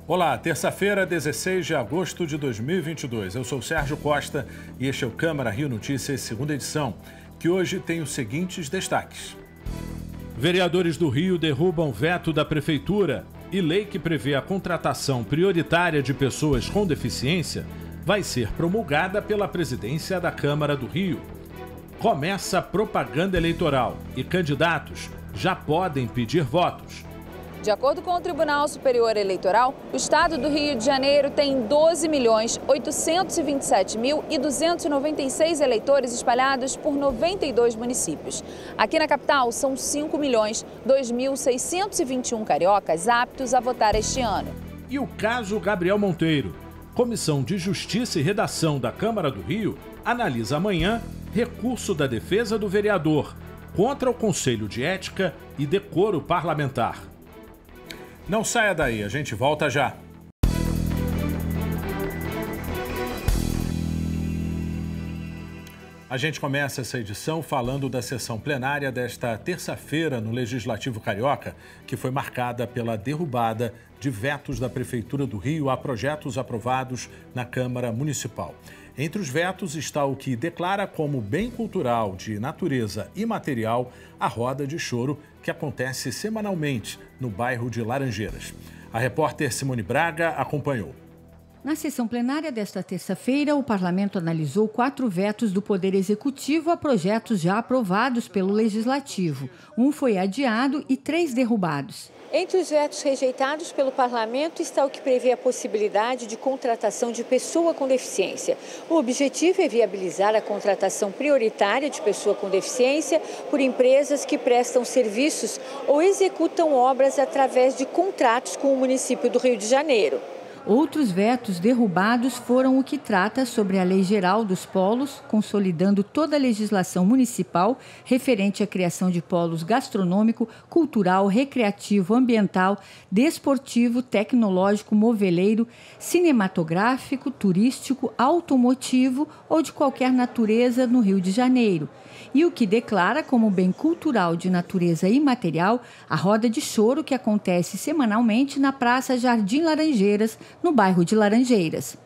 Olá, terça-feira, 16 de agosto de 2022. Eu sou Sérgio Costa e este é o Câmara Rio Notícias, segunda edição, que hoje tem os seguintes destaques. Vereadores do Rio derrubam veto da Prefeitura e lei que prevê a contratação prioritária de pessoas com deficiência vai ser promulgada pela presidência da Câmara do Rio. Começa a propaganda eleitoral e candidatos já podem pedir votos. De acordo com o Tribunal Superior Eleitoral, o estado do Rio de Janeiro tem 12.827.296 eleitores espalhados por 92 municípios. Aqui na capital, são 5.002.621 cariocas aptos a votar este ano. E o caso Gabriel Monteiro. Comissão de Justiça e Redação da Câmara do Rio analisa amanhã recurso da defesa do vereador contra o Conselho de Ética e Decoro Parlamentar. Não saia daí, a gente volta já. A gente começa essa edição falando da sessão plenária desta terça-feira no Legislativo Carioca, que foi marcada pela derrubada de vetos da Prefeitura do Rio a projetos aprovados na Câmara Municipal. Entre os vetos está o que declara como bem cultural de natureza imaterial a roda de choro que acontece semanalmente no bairro de Laranjeiras. A repórter Simone Braga acompanhou. Na sessão plenária desta terça-feira, o parlamento analisou 4 vetos do Poder Executivo a projetos já aprovados pelo Legislativo. Um foi adiado e 3 derrubados. Entre os vetos rejeitados pelo parlamento está o que prevê a possibilidade de contratação de pessoa com deficiência. O objetivo é viabilizar a contratação prioritária de pessoa com deficiência por empresas que prestam serviços ou executam obras através de contratos com o município do Rio de Janeiro. Outros vetos derrubados foram o que trata sobre a Lei Geral dos Polos, consolidando toda a legislação municipal referente à criação de polos gastronômico, cultural, recreativo, ambiental, desportivo, tecnológico, moveleiro, cinematográfico, turístico, automotivo ou de qualquer natureza no Rio de Janeiro. E o que declara como bem cultural de natureza imaterial a roda de choro que acontece semanalmente na Praça Jardim Laranjeiras, no bairro de Laranjeiras.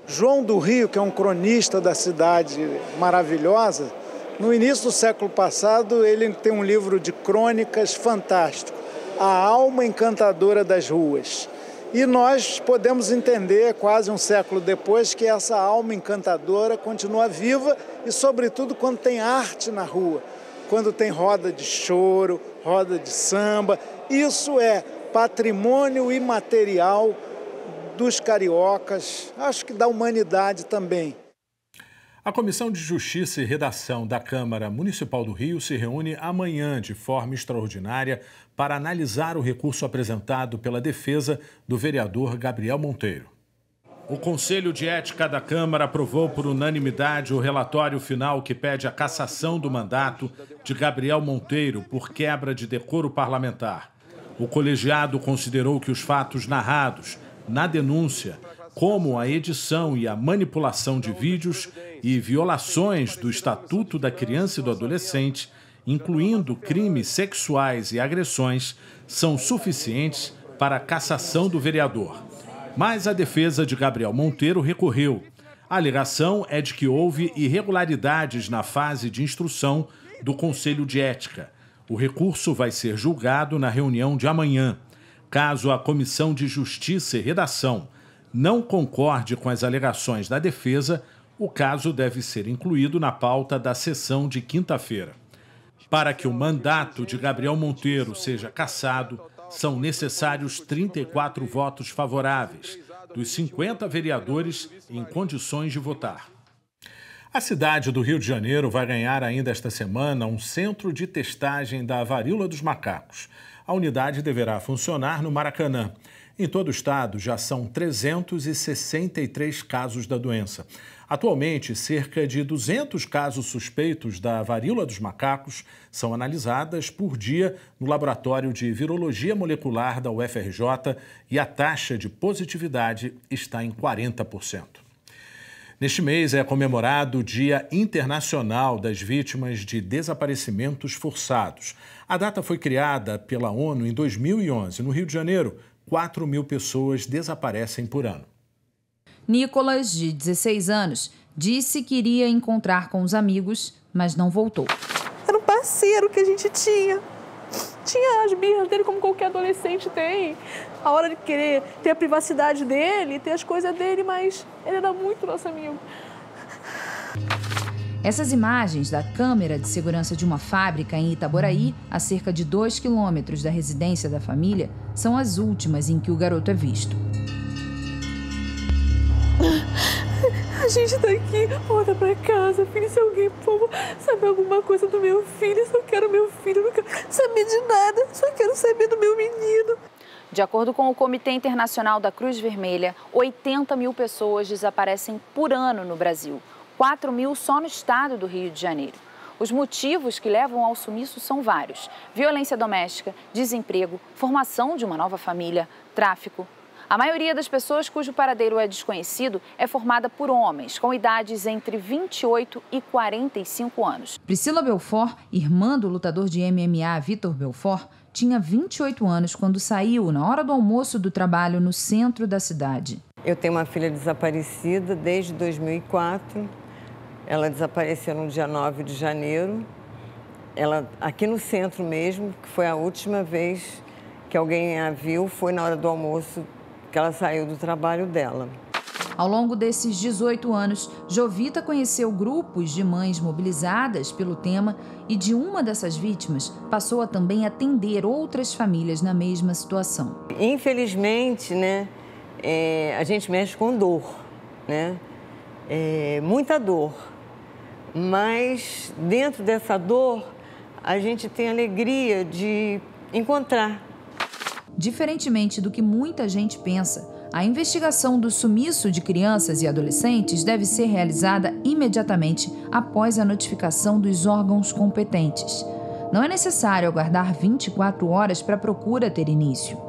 João do Rio, que é um cronista da cidade maravilhosa, no início do século passado ele tem um livro de crônicas fantástico, A Alma Encantadora das Ruas. E nós podemos entender, quase um século depois, que essa alma encantadora continua viva e, sobretudo, quando tem arte na rua, quando tem roda de choro, roda de samba. Isso é patrimônio imaterial dos cariocas, acho que da humanidade também. A Comissão de Justiça e Redação da Câmara Municipal do Rio se reúne amanhã de forma extraordinária para analisar o recurso apresentado pela defesa do vereador Gabriel Monteiro. O Conselho de Ética da Câmara aprovou por unanimidade o relatório final que pede a cassação do mandato de Gabriel Monteiro por quebra de decoro parlamentar. O colegiado considerou que os fatos narrados na denúncia, como a edição e a manipulação de vídeos e violações do Estatuto da Criança e do Adolescente, incluindo crimes sexuais e agressões, são suficientes para a cassação do vereador. Mas a defesa de Gabriel Monteiro recorreu. A alegação é de que houve irregularidades na fase de instrução do Conselho de Ética. O recurso vai ser julgado na reunião de amanhã. Caso a Comissão de Justiça e Redação não concorde com as alegações da defesa, o caso deve ser incluído na pauta da sessão de quinta-feira. Para que o mandato de Gabriel Monteiro seja cassado, são necessários 34 votos favoráveis, dos 50 vereadores em condições de votar. A cidade do Rio de Janeiro vai ganhar ainda esta semana um centro de testagem da varíola dos macacos. A unidade deverá funcionar no Maracanã. Em todo o estado, já são 363 casos da doença. Atualmente, cerca de 200 casos suspeitos da varíola dos macacos são analisadas por dia no Laboratório de Virologia Molecular da UFRJ e a taxa de positividade está em 40%. Neste mês é comemorado o Dia Internacional das Vítimas de Desaparecimentos Forçados. A data foi criada pela ONU em 2011, no Rio de Janeiro, 4.000 pessoas desaparecem por ano. Nicolas, de 16 anos, disse que iria encontrar com os amigos, mas não voltou. Era um parceiro que a gente tinha. Tinha as birras dele como qualquer adolescente tem. A hora de querer ter a privacidade dele, ter as coisas dele, mas ele era muito nosso amigo. Essas imagens da câmera de segurança de uma fábrica em Itaboraí, a cerca de 2 quilômetros da residência da família, são as últimas em que o garoto é visto. A gente tá aqui, volta pra casa, filho, se alguém, por favor, saber alguma coisa do meu filho, eu só quero meu filho, não quero saber de nada, só quero saber do meu menino. De acordo com o Comitê Internacional da Cruz Vermelha, 80.000 pessoas desaparecem por ano no Brasil, 4.000 só no estado do Rio de Janeiro. Os motivos que levam ao sumiço são vários: violência doméstica, desemprego, formação de uma nova família, tráfico. A maioria das pessoas cujo paradeiro é desconhecido é formada por homens com idades entre 28 e 45 anos. Priscila Belfort, irmã do lutador de MMA Vitor Belfort, tinha 28 anos quando saiu na hora do almoço do trabalho no centro da cidade. Eu tenho uma filha desaparecida desde 2004. Ela desapareceu no dia 9 de janeiro. Ela, aqui no centro mesmo, que foi a última vez que alguém a viu, foi na hora do almoço que ela saiu do trabalho dela. Ao longo desses 18 anos, Jovita conheceu grupos de mães mobilizadas pelo tema e de uma dessas vítimas passou a também atender outras famílias na mesma situação. Infelizmente, né, a gente mexe com dor, né? Muita dor, mas dentro dessa dor a gente tem alegria de encontrar. Diferentemente do que muita gente pensa, a investigação do sumiço de crianças e adolescentes deve ser realizada imediatamente após a notificação dos órgãos competentes. Não é necessário aguardar 24 horas para a procura ter início.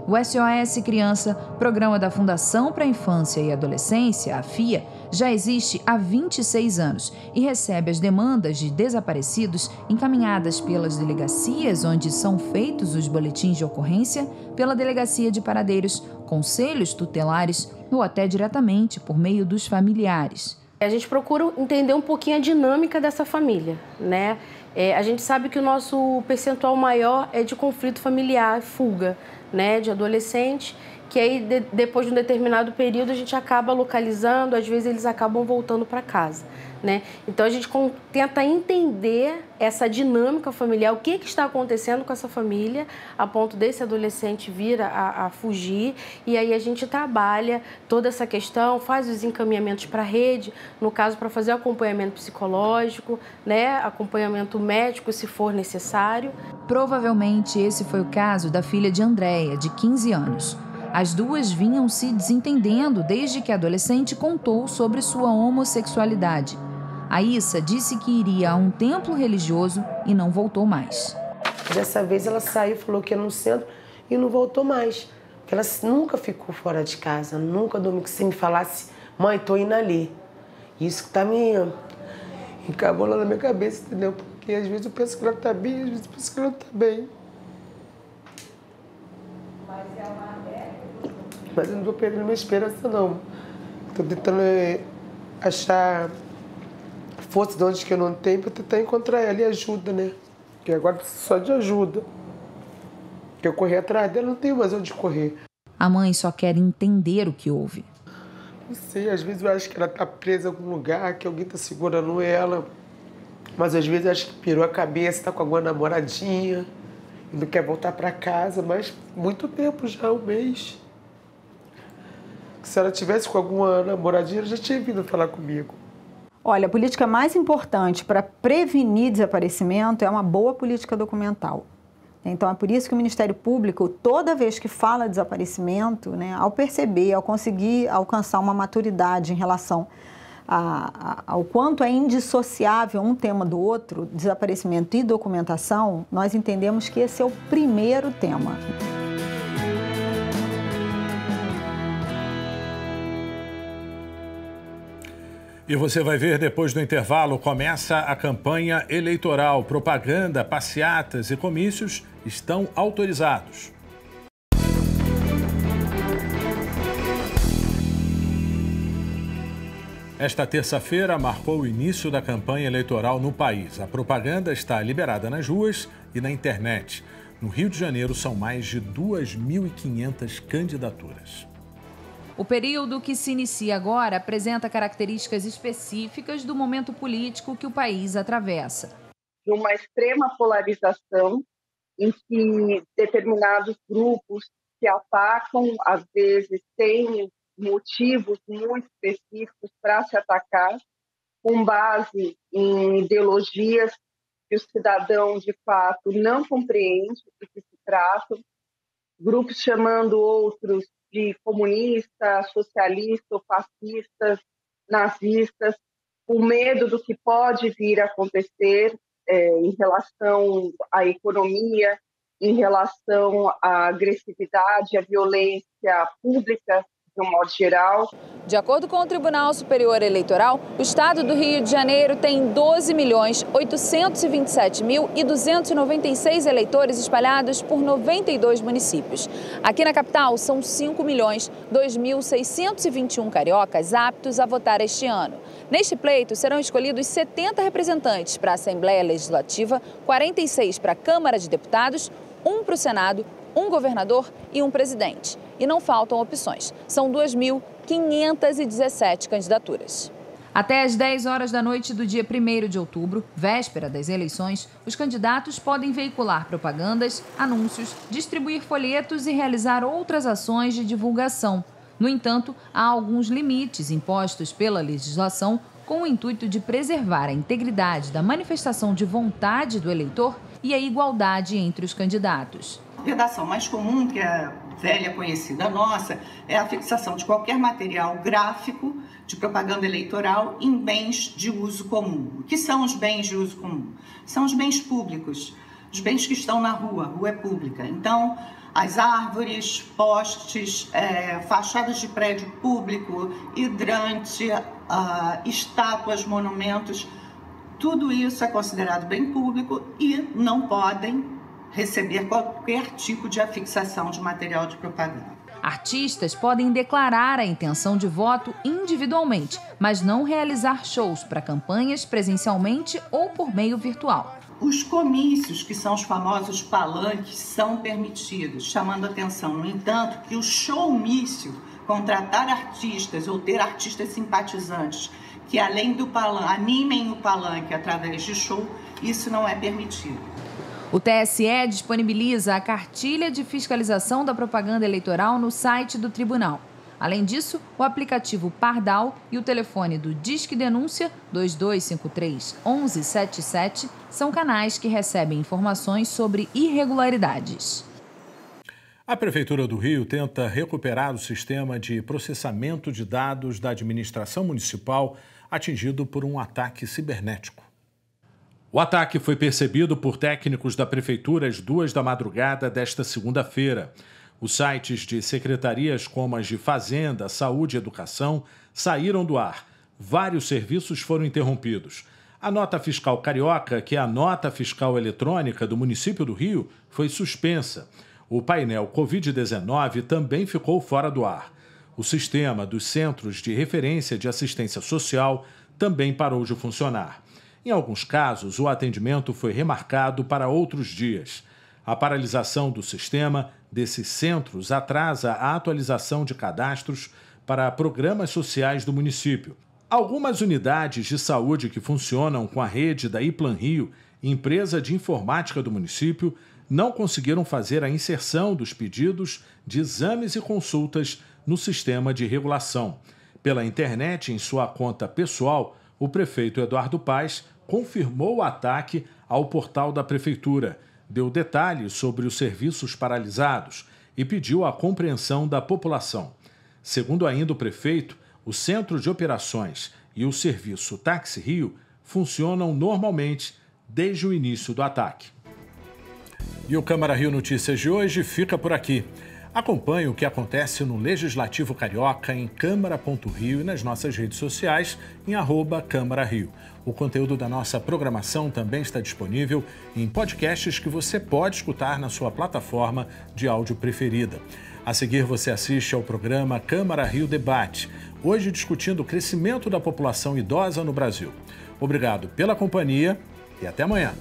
O SOS Criança, programa da Fundação para a Infância e Adolescência, a FIA, já existe há 26 anos e recebe as demandas de desaparecidos encaminhadas pelas delegacias onde são feitos os boletins de ocorrência, pela Delegacia de Paradeiros, conselhos tutelares ou até diretamente por meio dos familiares. A gente procura entender um pouquinho a dinâmica dessa família, né? A gente sabe que o nosso percentual maior é de conflito familiar, fuga, né, de adolescente, que aí depois de um determinado período a gente acaba localizando, às vezes eles acabam voltando para casa, né? Então a gente tenta entender essa dinâmica familiar, o que está acontecendo com essa família, a ponto desse adolescente vir a fugir, e aí a gente trabalha toda essa questão, faz os encaminhamentos para a rede, no caso para fazer acompanhamento psicológico, né, acompanhamento médico se for necessário. Provavelmente esse foi o caso da filha de Andréia, de 15 anos. As duas vinham se desentendendo desde que a adolescente contou sobre sua homossexualidade. A Issa disse que iria a um templo religioso e não voltou mais. Dessa vez ela saiu, falou que ia no centro e não voltou mais. Ela nunca ficou fora de casa, nunca dormiu. Que se me falasse, mãe, tô indo ali. Isso que tá me encabulando na minha cabeça, entendeu? Porque às vezes eu penso que ela tá bem, às vezes eu penso que ela não tá bem. Mas eu não tô perdendo minha esperança, não. Tô tentando achar força de onde que eu não tenho para tentar encontrar ela e ajuda, né? Porque agora preciso só de ajuda. Porque eu correr atrás dela, não tenho mais onde correr. A mãe só quer entender o que houve. Não sei, às vezes eu acho que ela tá presa em algum lugar, que alguém tá segurando ela. Mas às vezes eu acho que pirou a cabeça, tá com alguma namoradinha e não quer voltar para casa, mas muito tempo já, um mês. Se ela tivesse com alguma namoradinha, ela já tinha vindo falar comigo. Olha, a política mais importante para prevenir desaparecimento é uma boa política documental. Então, é por isso que o Ministério Público, toda vez que fala de desaparecimento, né, ao perceber, ao conseguir alcançar uma maturidade em relação ao quanto é indissociável um tema do outro, desaparecimento e documentação, nós entendemos que esse é o primeiro tema. E você vai ver, depois do intervalo, começa a campanha eleitoral. Propaganda, passeatas e comícios estão autorizados. Esta terça-feira marcou o início da campanha eleitoral no país. A propaganda está liberada nas ruas e na internet. No Rio de Janeiro, são mais de 2.500 candidaturas. O período que se inicia agora apresenta características específicas do momento político que o país atravessa. Uma extrema polarização em que determinados grupos se atacam, às vezes têm motivos muito específicos para se atacar, com base em ideologias que o cidadão, de fato, não compreende do que se trata, grupos chamando outros de comunistas, socialistas ou fascistas, nazistas, com medo do que pode vir a acontecer em relação à economia, em relação à agressividade, à violência pública, de um modo geral. De acordo com o Tribunal Superior Eleitoral, o estado do Rio de Janeiro tem 12.827.296 eleitores espalhados por 92 municípios. Aqui na capital são 5.002.621 cariocas aptos a votar este ano. Neste pleito serão escolhidos 70 representantes para a Assembleia Legislativa, 46 para a Câmara de Deputados, 1 para o Senado, 1 governador e 1 presidente. E não faltam opções. São 2.517 candidaturas. Até às 10 horas da noite do dia 1º de outubro, véspera das eleições, os candidatos podem veicular propagandas, anúncios, distribuir folhetos e realizar outras ações de divulgação. No entanto, há alguns limites impostos pela legislação com o intuito de preservar a integridade da manifestação de vontade do eleitor e a igualdade entre os candidatos. A vedação mais comum, que é velha conhecida nossa, é a fixação de qualquer material gráfico de propaganda eleitoral em bens de uso comum. O que são os bens de uso comum? São os bens públicos, os bens que estão na rua, a rua é pública. Então, as árvores, postes, fachadas de prédio público, hidrante, estátuas, monumentos, tudo isso é considerado bem público e não podem receber qualquer tipo de afixação de material de propaganda. Artistas podem declarar a intenção de voto individualmente, mas não realizar shows para campanhas presencialmente ou por meio virtual. Os comícios, que são os famosos palanques, são permitidos, chamando atenção, no entanto, que o showmício, contratar artistas ou ter artistas simpatizantes que, além do palanque, animem o palanque através de show, isso não é permitido. O TSE disponibiliza a cartilha de fiscalização da propaganda eleitoral no site do tribunal. Além disso, o aplicativo Pardal e o telefone do Disque Denúncia 2253-1177 são canais que recebem informações sobre irregularidades. A Prefeitura do Rio tenta recuperar o sistema de processamento de dados da administração municipal atingido por um ataque cibernético. O ataque foi percebido por técnicos da Prefeitura às 2 da madrugada desta segunda-feira. Os sites de secretarias como as de Fazenda, Saúde e Educação saíram do ar. Vários serviços foram interrompidos. A nota fiscal carioca, que é a nota fiscal eletrônica do município do Rio, foi suspensa. O painel Covid-19 também ficou fora do ar. O sistema dos Centros de Referência de Assistência Social também parou de funcionar. Em alguns casos, o atendimento foi remarcado para outros dias. A paralisação do sistema desses centros atrasa a atualização de cadastros para programas sociais do município. Algumas unidades de saúde que funcionam com a rede da Iplan Rio, empresa de informática do município, não conseguiram fazer a inserção dos pedidos de exames e consultas no sistema de regulação. Pela internet, em sua conta pessoal, o prefeito Eduardo Paes confirmou o ataque ao portal da Prefeitura, deu detalhes sobre os serviços paralisados e pediu a compreensão da população. Segundo ainda o prefeito, o Centro de Operações e o Serviço Táxi Rio funcionam normalmente desde o início do ataque. E o Câmara Rio Notícias de hoje fica por aqui. Acompanhe o que acontece no Legislativo Carioca em Câmara.rio e nas nossas redes sociais em @CâmaraRio. O conteúdo da nossa programação também está disponível em podcasts que você pode escutar na sua plataforma de áudio preferida. A seguir, você assiste ao programa Câmara Rio Debate, hoje discutindo o crescimento da população idosa no Brasil. Obrigado pela companhia e até amanhã.